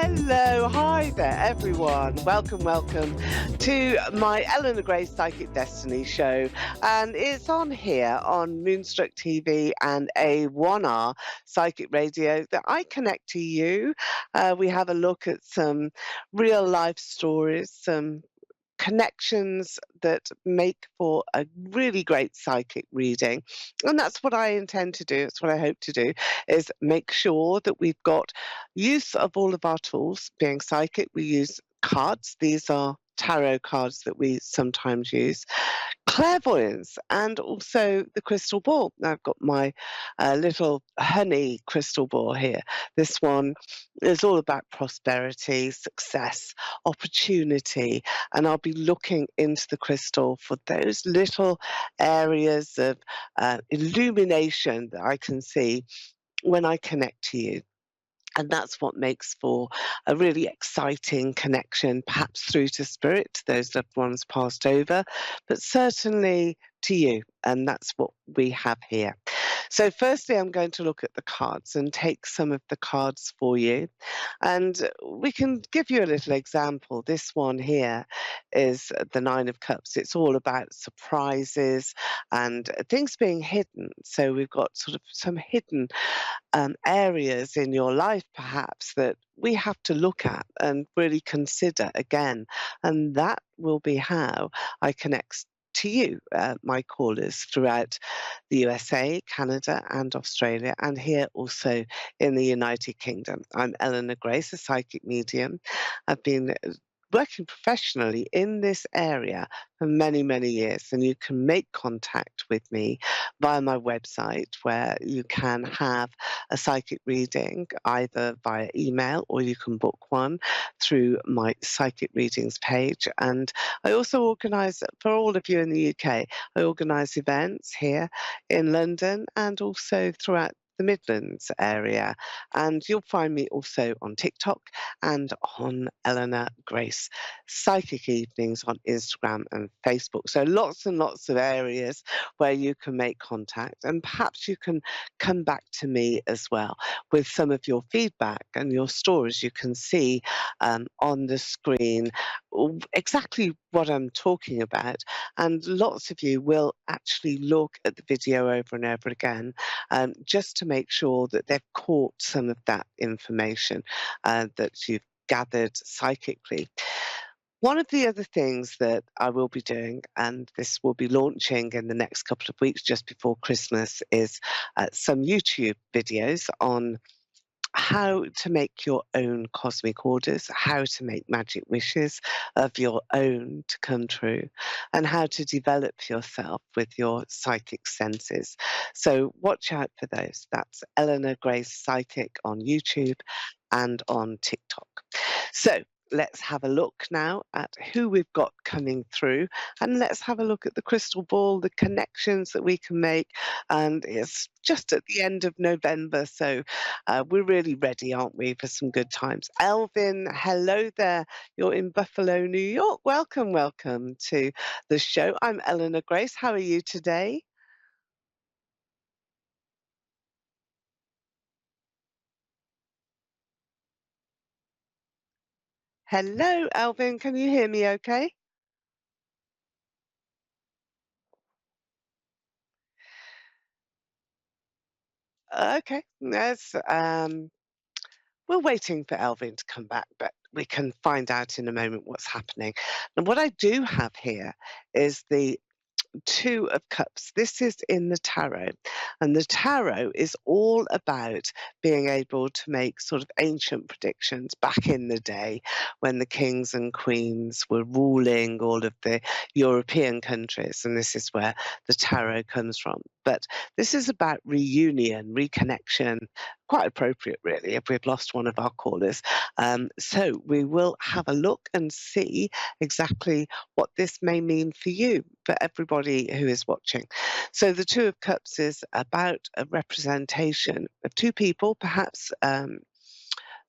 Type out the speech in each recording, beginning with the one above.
Hello, hi there, everyone. Welcome to my Eleanor Grace Psychic Destiny show. And it's on here on Moonstruck TV and A1R Psychic Radio that I connect to you. We have a look at some real life stories, some connections that make for a really great psychic reading. And that's what I intend to do. It's what I hope to do, is make sure that we've got use of all of our tools. Being psychic, we use cards. These are tarot cards that we sometimes use, clairvoyance, and also the crystal ball. Now, I've got my little honey crystal ball here. This one is all about prosperity, success, opportunity, and I'll be looking into the crystal for those little areas of illumination that I can see when I connect to you. And that's what makes for a really exciting connection, perhaps through to spirit, to those loved ones passed over, but certainly to you. And that's what we have here. So, firstly, I'm going to look at the cards and take some of the cards for you. And we can give you a little example. This one here is the Nine of Cups. It's all about surprises and things being hidden. So, we've got sort of some hidden areas in your life, perhaps, that we have to look at and really consider again. And that will be how I connect to you, my callers throughout the USA, Canada, and Australia, and here also in the United Kingdom. I'm Eleanor Grace, a psychic medium. I've been working professionally in this area for many, many years, and you can make contact with me via my website, where you can have a psychic reading either via email, or you can book one through my psychic readings page. And I also organise, for all of you in the UK, I organise events here in London and also throughout the Midlands area. And you'll find me also on TikTok and on Eleanor Grace Psychic Evenings on Instagram and Facebook. So lots and lots of areas where you can make contact, and perhaps you can come back to me as well with some of your feedback and your stories. You can see on the screen exactly what I'm talking about, and lots of you will actually look at the video over and over again, just to make sure that they've caught some of that information that you've gathered psychically. One of the other things that I will be doing, and this will be launching in the next couple of weeks just before Christmas, is some YouTube videos on how to make your own cosmic orders, how to make magic wishes of your own to come true, and how to develop yourself with your psychic senses. So watch out for those. That's Eleanor Grace Psychic on YouTube and on TikTok. So let's have a look now at who we've got coming through, and let's have a look at the crystal ball, the connections that we can make. And it's just at the end of November, so we're really ready, aren't we, for some good times. Elvin, hello there. You're in Buffalo, New York. Welcome to the show. I'm Eleanor Grace. How are you today? Hello, Elvin. Can you hear me okay? Okay. Yes. We're waiting for Elvin to come back, but we can find out in a moment what's happening. And what I do have here is the Two of Cups. This is in the tarot, and the tarot is all about being able to make sort of ancient predictions back in the day when the kings and queens were ruling all of the European countries, and this is where the tarot comes from. But this is about reunion, reconnection, quite appropriate, really, if we've lost one of our callers. So we will have a look and see exactly what this may mean for you, for everybody who is watching. So the Two of Cups is about a representation of two people, perhaps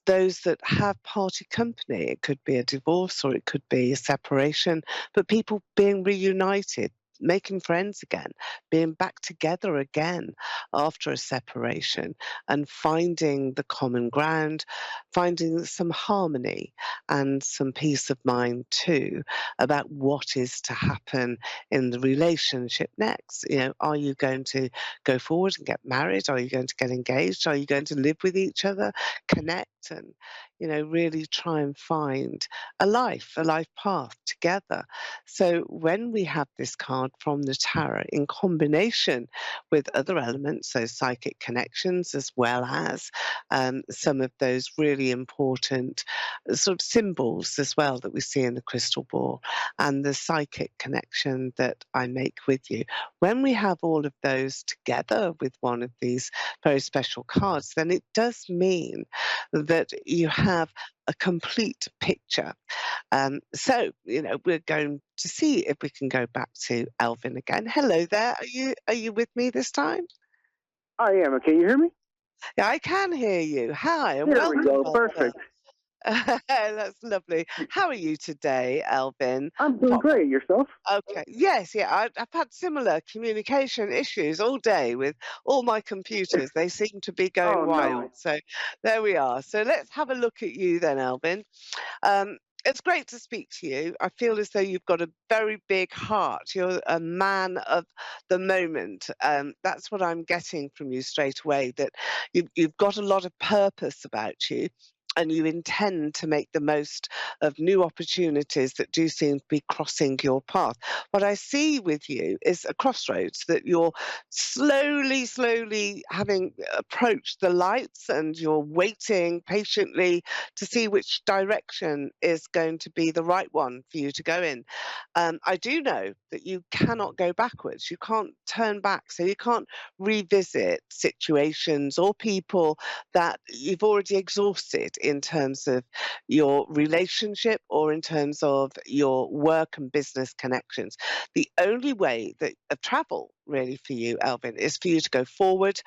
those that have parted company. It could be a divorce or it could be a separation, but people being reunited. making friends again, being back together again after a separation, and finding the common ground, finding some harmony and some peace of mind too about what is to happen in the relationship next. Are you going to go forward and get married? Are you going to get engaged? Are you going to live with each other, connect, and really try and find a life path together? So when we have this card from the tarot in combination with other elements, so psychic connections, as well as some of those really important sort of symbols as well that we see in the crystal ball, and the psychic connection that I make with you. When we have all of those together with one of these very special cards, then it does mean that you have a complete picture. We're going to see if we can go back to Elvin again. Hello there. Are you with me this time? I am. Can you hear me? Yeah, I can hear you. Hi and There we welcome, go. welcome. Perfect. That's lovely. How are you today, Elvin? I'm doing What, great. Yourself? Okay. Yes, yeah. I've had similar communication issues all day with all my computers. They seem to be going Oh wild. no. So there we are. So let's have a look at you then, Elvin. Um, it's great to speak to you. I feel as though you've got a very big heart. You're a man of the moment. That's what I'm getting from you straight away, that you've got a lot of purpose about you. And you intend to make the most of new opportunities that do seem to be crossing your path. What I see with you is a crossroads that you're slowly, slowly having approached the lights, and you're waiting patiently to see which direction is going to be the right one for you to go in. I do know that you cannot go backwards. You can't turn back. So you can't revisit situations or people that you've already exhausted in terms of your relationship or in terms of your work and business connections. The only way that of travel really for you, Elvin, is for you to go forward,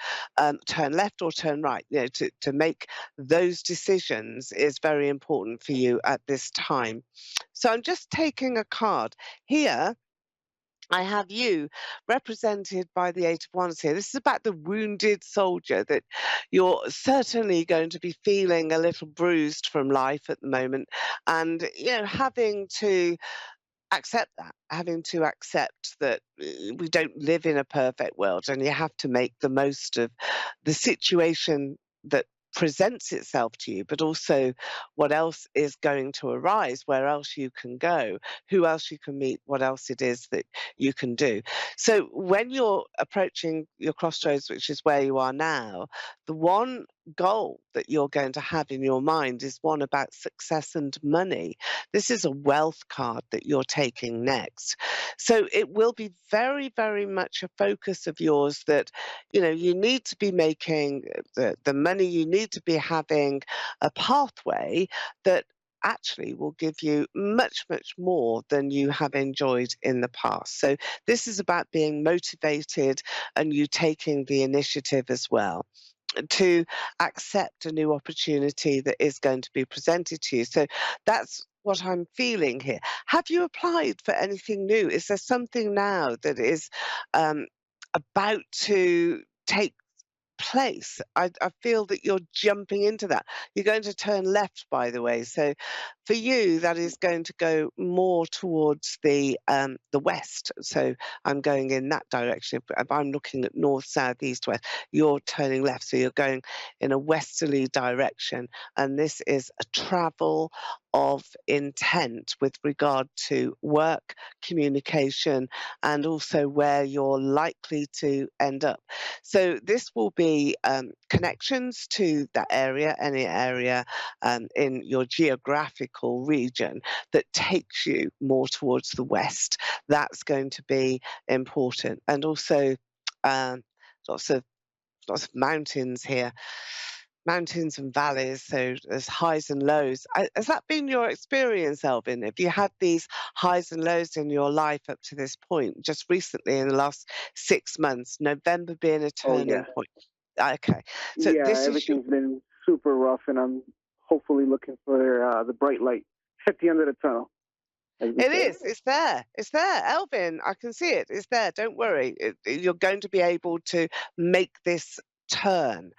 turn left or turn right. To make those decisions is very important for you at this time. So I'm just taking a card here. I have you represented by the Eight of Wands here. This is about the wounded soldier, that you're certainly going to be feeling a little bruised from life at the moment, and having to accept that, having to accept that we don't live in a perfect world, and you have to make the most of the situation that presents itself to you, but also what else is going to arise, where else you can go, who else you can meet, what else it is that you can do. So when you're approaching your crossroads, which is where you are now, the one goal that you're going to have in your mind is one about success and money. This is a wealth card that you're taking next. So it will be very, very much a focus of yours that, you need to be making the money, you need to be having a pathway that actually will give you much, much more than you have enjoyed in the past. So this is about being motivated and you taking the initiative as well to accept a new opportunity that is going to be presented to you. So that's what I'm feeling here. Have you applied for anything new? Is there something now that is um, about to take place? I feel that you're jumping into that. You're going to turn left, by the way. So for you, that is going to go more towards the west. So I'm going in that direction. If I'm looking at north, south, east, west, you're turning left. So you're going in a westerly direction. And this is a travel of intent with regard to work, communication, and also where you're likely to end up. So this will be connections to that area, any area in your geographical region that takes you more towards the west. That's going to be important, and also um, lots of lots of mountains here. Mountains and valleys, so there's highs and lows. Has that been your experience, Elvin? Have you had these highs and lows in your life up to this point, just recently in the last 6 months, November being a Oh turning yeah. point? Okay, so Yeah. this is your Everything's been super rough, and I'm hopefully looking for the bright light at the end of the tunnel. as we It say. is. It's there. It's there. Elvin, I can see it. It's there. Don't worry. You're going to be able to make this turn.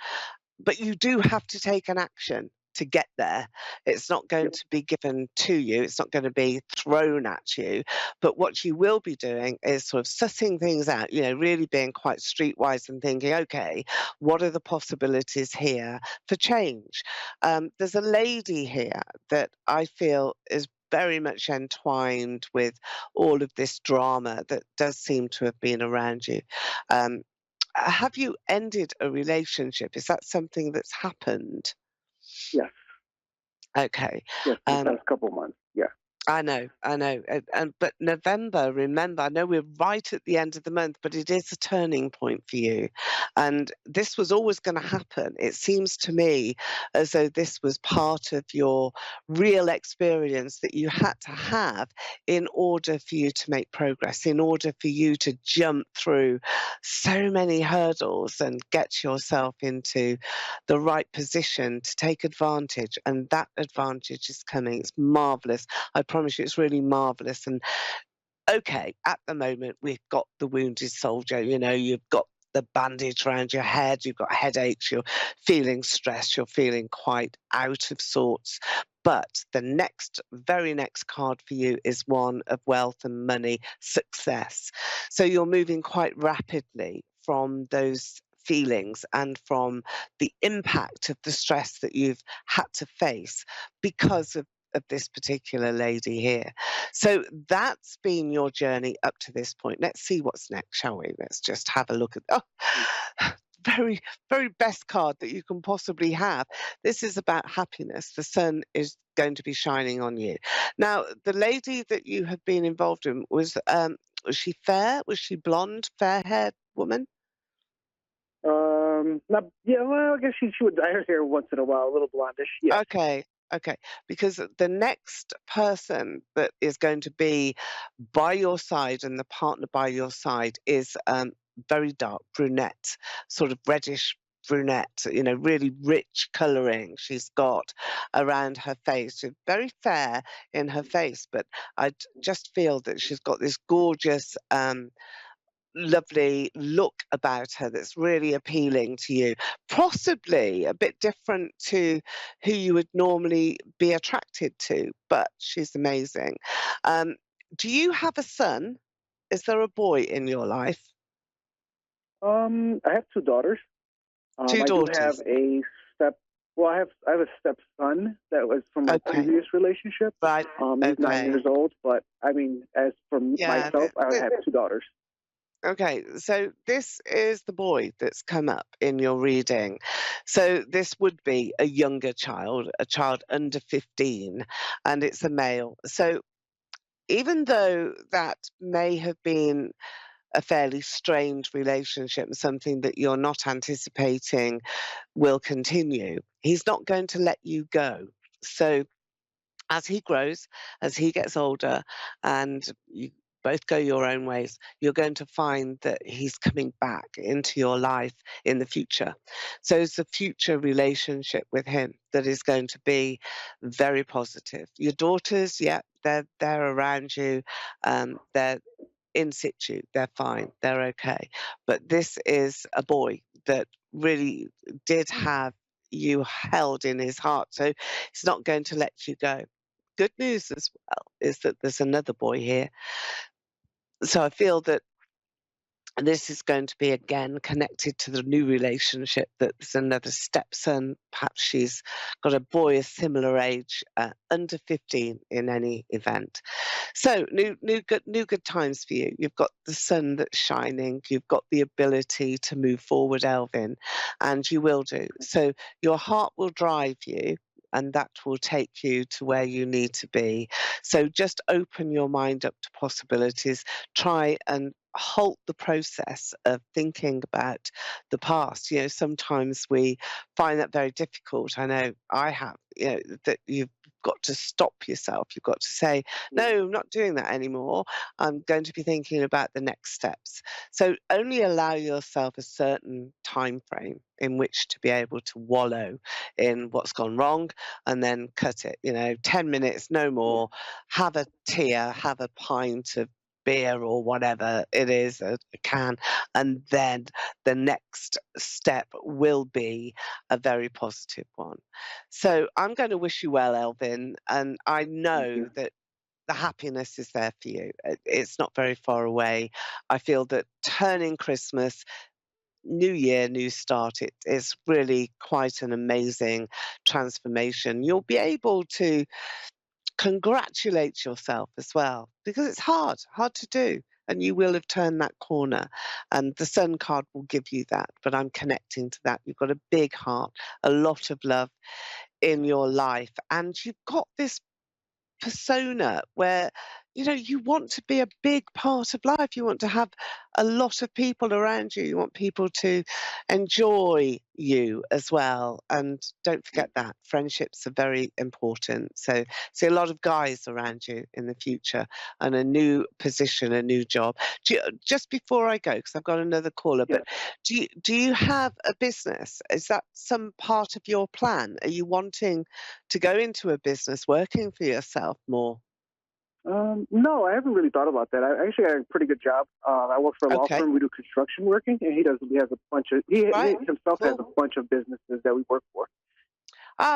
But you do have to take an action to get there. It's not going Yep. to be given to you. It's not going to be thrown at you. But what you will be doing is sort of sussing things out, really being quite streetwise and thinking, okay, what are the possibilities here for change? There's a lady here that I feel is very much entwined with all of this drama that does seem to have been around you. Um, have you ended a relationship? Is that something that's happened? Yes. Okay. Yes. In the Um, past couple months. Yeah. I know, and but November, remember, I know we're right at the end of the month, but it is a turning point for you, and this was always going to happen. It seems to me as though this was part of your real experience that you had to have in order for you to make progress, in order for you to jump through so many hurdles and get yourself into the right position to take advantage, and that advantage is coming. It's marvelous. I promise you, it's really marvelous. And okay, at the moment, we've got the wounded soldier. You've got the bandage around your head, you've got headaches, you're feeling stressed, you're feeling quite out of sorts. But the very next card for you is one of wealth and money, success. So you're moving quite rapidly from those feelings and from the impact of the stress that you've had to face because of this particular lady here. So that's been your journey up to this point. Let's see what's next, shall we? Let's just have a look at very, very best card that you can possibly have. This is about happiness. The sun is going to be shining on you. Now, the lady that you have been involved in was she fair? Was she blonde, fair-haired woman? Not. Yeah. Well, I guess she would dye her hair once in a while, a little blondish. Yes. Okay, okay. Because the next person that is going to be by your side and the partner by your side is very dark brunette, sort of reddish brunette, really rich colouring she's got around her face. She's very fair in her face, but just feel that she's got this gorgeous lovely look about her that's really appealing to you. Possibly a bit different to who you would normally be attracted to, but she's amazing. Um, do you have a son? Is there a boy in your life? I have two daughters. Two I do have daughters. a step. Well, I have a stepson that was from my Okay. previous relationship. Right. He's nine Okay. years old, but I mean, as for Yeah. myself, I would have two daughters. Okay, so this is the boy that's come up in your reading. So this would be a younger child, a child under 15, and it's a male. So even though that may have been a fairly strained relationship, something that you're not anticipating will continue, he's not going to let you go. So as he grows, as he gets older, and you both go your own ways, you're going to find that he's coming back into your life in the future. So it's a future relationship with him that is going to be very positive. Your daughters, yeah, they're around you, they're in situ, they're fine, they're okay. But this is a boy that really did have you held in his heart. So he's not going to let you go. Good news as well is that there's another boy here. So I feel that this is going to be again connected to the new relationship, that there's another stepson. Perhaps she's got a boy a similar age, under 15 in any event. So new good times for you. You've got the sun that's shining. You've got the ability to move forward, Elvin, and you will do. So your heart will drive you, and that will take you to where you need to be. So just open your mind up to possibilities. Try and halt the process of thinking about the past. Sometimes we find that very difficult. I know I have. That you've got to stop yourself. You've got to say, Yeah. no, I'm not doing that anymore. I'm going to be thinking about the next steps. So only allow yourself a certain time frame in which to be able to wallow in what's gone wrong and then cut it. 10 minutes, no Yeah. more. Have a tear, have a pint of beer or whatever it is, a can, and then the next step will be a very positive one. So I'm going to wish you well, Elvin, and I Thank know you. that the happiness is there for you. It's not very far away. I feel that turning Christmas, New Year, new start, it is really quite an amazing transformation. You'll be able to congratulate yourself as well because it's hard to do. And you will have turned that corner, and the Sun card will give you that. But I'm connecting to that. You've got a big heart, a lot of love in your life, and you've got this persona where you want to be a big part of life. You want to have a lot of people around you. You want people to enjoy you as well. And don't Yeah. forget that friendships are very important. So see a lot of guys around you in the future and a new position, a new job. Just before I go, because I've got another caller, Yeah. but do you have a business? Is that some part of your plan? Are you wanting to go into a business working for yourself more? No, I haven't really thought about that. I actually had a pretty good job. I work for a law Okay. firm. We do construction working, and he does. He has a bunch of. He Right. himself has Cool. a bunch of businesses that we work for.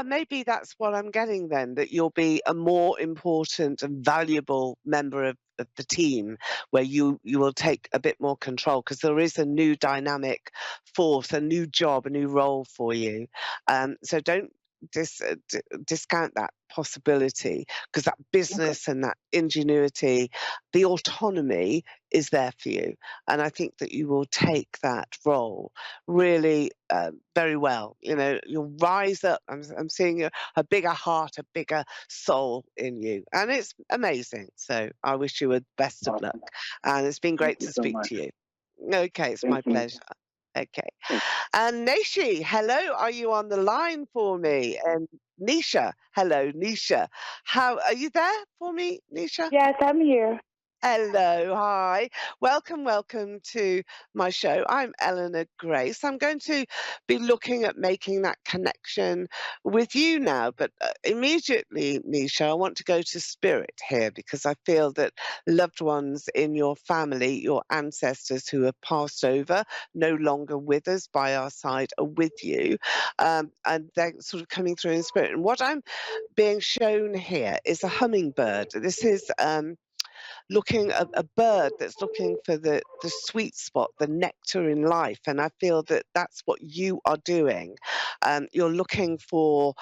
Maybe that's what I'm getting then, that you'll be a more important and valuable member of the team where you will take a bit more control because there is a new dynamic force, a new job, a new role for you. So don't discount that possibility because that Okay. business and that ingenuity, the autonomy is there for you. And I think that you will take that role really very well. You'll rise up. I'm seeing a bigger heart, a bigger soul in you, and it's amazing. So I wish you the best of luck, Awesome. and it's been Thank great you to so speak much. to you. Okay, it's my Thank you. pleasure. Okay, Thank and Nishi, hello. Are you on the line for me? And Nisha, hello, Nisha. How are you there for me, Nisha? Yes, I'm here. Hello, hi. Welcome to my show. I'm Eleanor Grace. I'm going to be looking at making that connection with you now, but immediately, Nisha, I want to go to spirit here because I feel that loved ones in your family, your ancestors who have passed over, no longer with us by our side, are with you, and they're sort of coming through in spirit. And what I'm being shown here is a hummingbird. This is looking a bird that's looking for the sweet spot, the nectar in life, and I feel that that's what you are doing. You're looking for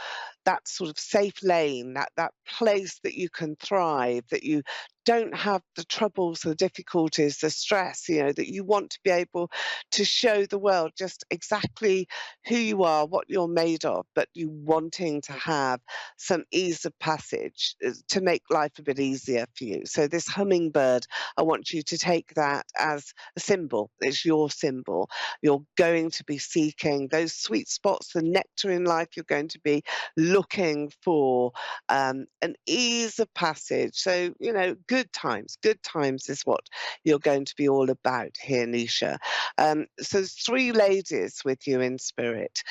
that sort of safe lane, that place that you can thrive, that you don't have the troubles, the difficulties, the stress, that you want to be able to show the world just exactly who you are, what you're made of, but you wanting to have some ease of passage to make life a bit easier for you. So this hummingbird, I want you to take that as a symbol. It's your symbol. You're going to be seeking those sweet spots, the nectar in life. You're going to be looking for an ease of passage. So, good times is what you're going to be all about here, Nisha. So there's three ladies with you in spirit.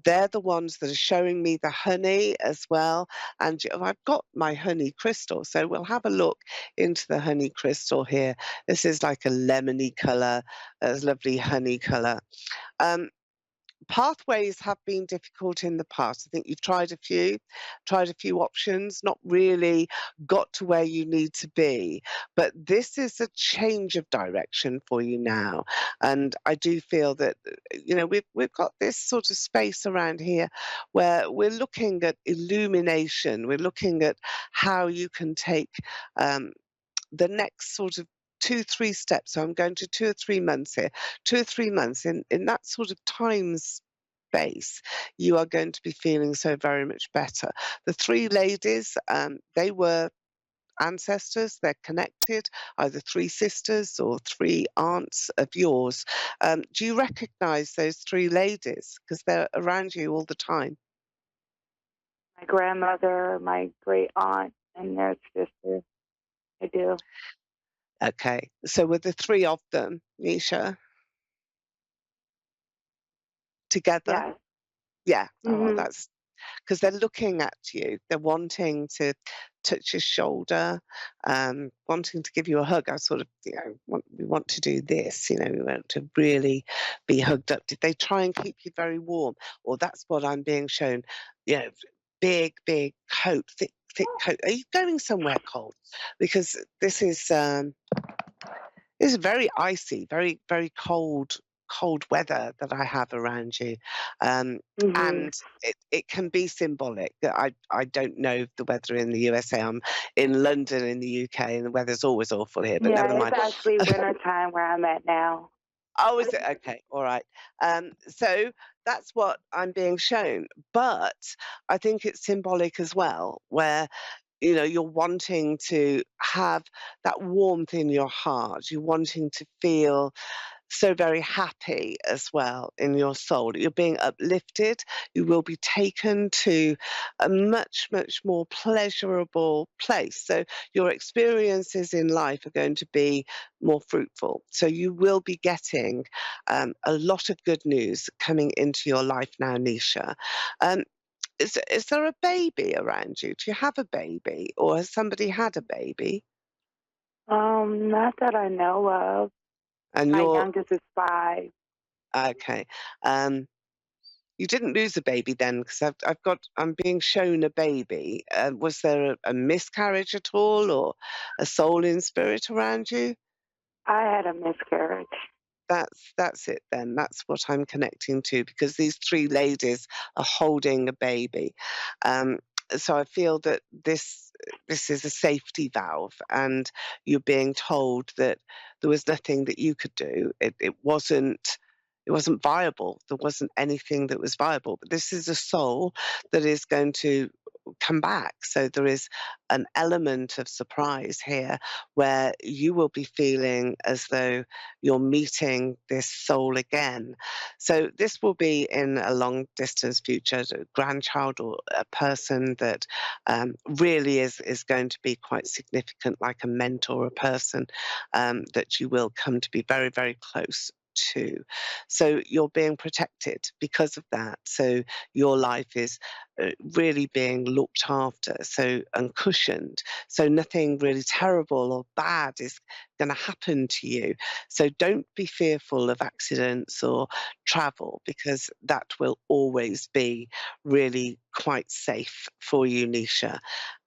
They're the ones that are showing me the honey as well. And I've got my honey crystal. So we'll have a look into the honey crystal here. This is like a lemony colour, a lovely honey colour. Um, Pathways have been difficult in the past. I think you've tried a few options, not really got to where you need to be. But this is a change of direction for you now. And I do feel that, we've got this sort of space around here where we're looking at illumination. We're looking at how you can take um, the next sort of 2, 3 steps. So I'm going to 2 or 3 months here, 2 or 3 months in that sort of time space, you are going to be feeling so very much better. The three ladies, they were ancestors, they're connected, either three sisters or three aunts of yours. Do you recognize those three ladies? Because they're around you all the time. my grandmother, my great aunt, and their sister. I do. Okay. So were the three of them, Nisha, together? Yes. Yeah. Oh, Mhm. that's because they're looking at you. They're wanting to touch your shoulder, wanting to give you a hug. I sort of, we want to do this, we want to really be hugged up. Did they try and keep you very warm? Or that's what I'm being shown, you know, big, big coat, thick coat. Are you going somewhere cold? Because this is very icy, very, very cold weather that I have around you. Mhm. And it can be symbolic. I don't know the weather in the USA. I'm in London in the UK, and the weather's always awful here, but Yeah, never it's mind. actually winter time where I'm at now. Oh, is it? Okay, all right. So that's what I'm being shown. But I think it's symbolic as well, where you're wanting to have that warmth in your heart. You're wanting to feel so very happy as well in your soul. You're being uplifted. You will be taken to a much, much more pleasurable place. So your experiences in life are going to be more fruitful. So you will be getting a lot of good news coming into your life now, Nisha. Um, is there a baby around you? Do you have a baby, or has somebody had a baby? Not that I know of. And My you're youngest is 5. okay. Um, you didn't lose a baby then, because I'm being shown a baby. Was there a miscarriage at all, or a soul in spirit around you? I had a miscarriage. That's it then. That's what I'm connecting to, because these three ladies are holding a baby. Um, so I feel that this is a safety valve, and you're being told that there was nothing that you could do. It wasn't viable. There wasn't anything that was viable. But this is a soul that is going to come back. So there is an element of surprise here, where you will be feeling as though you're meeting this soul again. So this will be in a long distance future, a grandchild or a person that really is going to be quite significant, like a mentor, a person that you will come to be very, very close to. So you're being protected because of that. So your life is really being looked after, so and cushioned. So nothing really terrible or bad is going to happen to you. So don't be fearful of accidents or travel, because that will always be really quite safe for you, Nisha.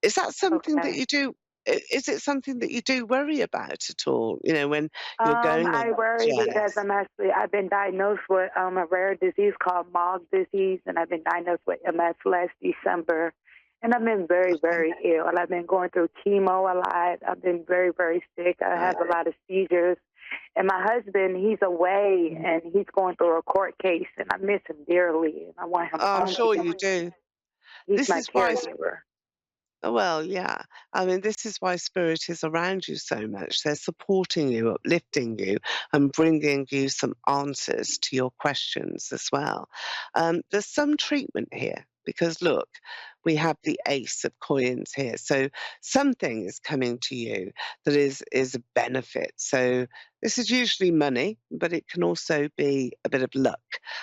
Is that something that Okay. you do? Is it something that you do worry about at all? When you're going I on worry because journeys. I've been diagnosed with a rare disease called MOG disease, and I've been diagnosed with MS last December. And I've been very, Okay. very ill. And I've been going through chemo a lot. I've been very, very sick. I Uh, have a lot of seizures. And my husband, he's away and he's going through a court case, and I miss him dearly. And I want him I'm home sure you again. do. He's This my is why. caregiver. Well, yeah. I mean, this is why spirit is around you so much. They're supporting you, uplifting you, and bringing you some answers to your questions as well. There's some treatment here, because look, we have the ace of coins here. So something is coming to you that is a benefit. So this is usually money, but it can also be a bit of luck.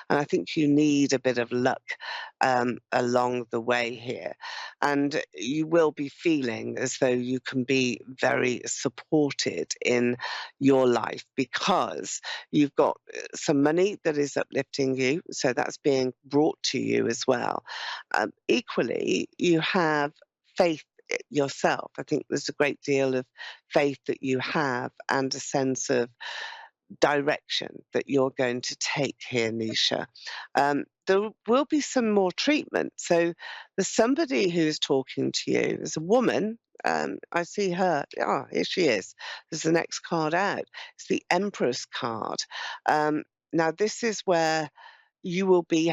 And I think you need a bit of luck along the way here. And you will be feeling as though you can be very supported in your life, because you've got some money that is uplifting you, so that's being brought to you as well. Equally, you have faith yourself. I think there's a great deal of faith that you have, and a sense of direction that you're going to take here, Nisha. There will be some more treatment. So there's somebody who's talking to you. There's a woman. I see her. Ah, here she is. There's the next card out. It's the Empress card. Now, this is where you will be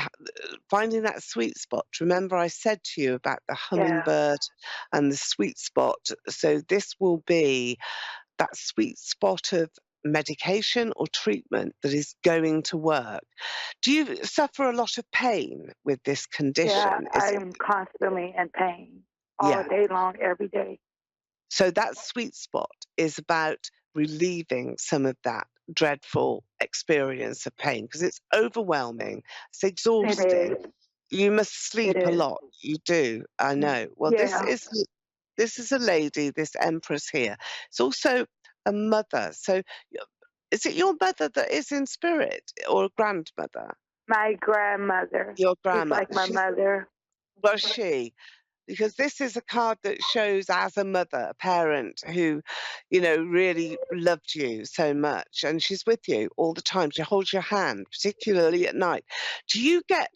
finding that sweet spot. Remember, I said to you about the Yeah. hummingbird and the sweet spot. So this will be that sweet spot of medication or treatment that is going to work. Do you suffer a lot of pain with this Yeah, condition? Is it? I'm constantly in pain all Yeah. day long, every day. So that sweet spot is about relieving some of that dreadful experience of pain because it's overwhelming, it's It exhausting. is. You must It sleep a is. lot. You do. I know. Well, Yeah. this is a lady, this empress here. It's also a mother. So is it your mother that is in spirit or a grandmother? My grandmother. Your She's grandma. like my mother. Was she? Because this is a card that shows as a mother, a parent who, really loved you so much, and she's with you all the time. She holds your hand, particularly at night. Do you get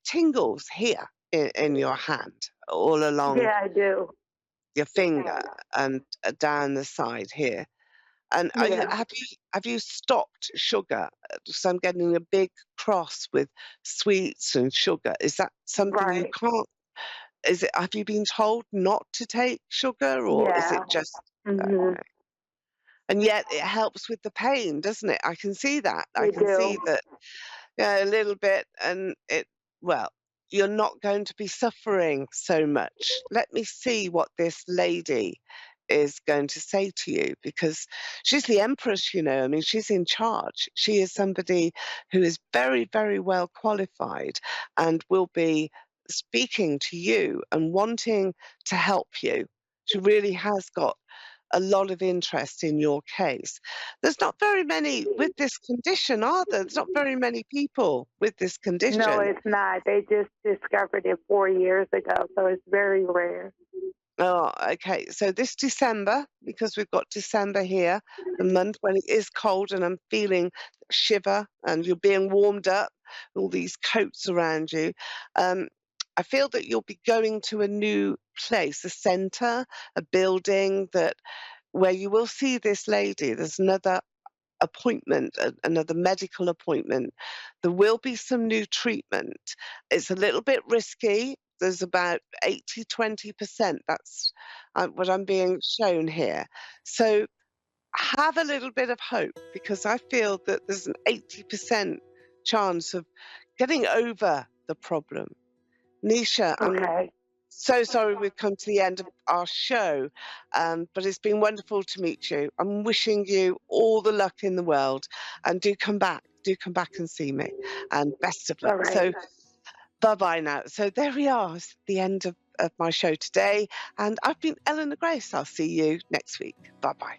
tingles here in your hand, all along Yeah, I do. your finger and down the side here? And Yeah. have you stopped sugar? So I'm getting a big cross with sweets and sugar. Is that something you Right. can't? Is it, have you been told not to take sugar, or is Yeah. it just Mhm. okay? And yet it helps with the pain, doesn't it? I can see that. I They can do. see that, yeah, a little bit, and well, you're not going to be suffering so much. Let me see what this lady is going to say to you, because she's the empress, I mean, she's in charge. She is somebody who is very, very well qualified and will be speaking to you and wanting to help you. She really has got a lot of interest in your case. There's not very many with this condition, are there? There's not very many people with this No, condition. it's not. They just discovered it 4 years ago, so it's very rare. Oh, okay. So this December, because we've got December here, the month when it is cold and I'm feeling shiver and you're being warmed up, all these coats around you. Um, I feel that you'll be going to a new place, a center, a building that where you will see this lady. There's another appointment, another medical appointment. There will be some new treatment. It's a little bit risky. There's about 80-20%. That's what I'm being shown here. So have a little bit of hope, because I feel that there's an 80% chance of getting over the problem. Nisha, I'm Okay. so sorry we've come to the end of our show, but it's been wonderful to meet you. I'm wishing you all the luck in the world, and do come back. Do come back and see me, and best of All luck. right. So bye bye now. So there we are, it's the end of my show today, and I've been Eleanor Grace. I'll see you next week. Bye bye.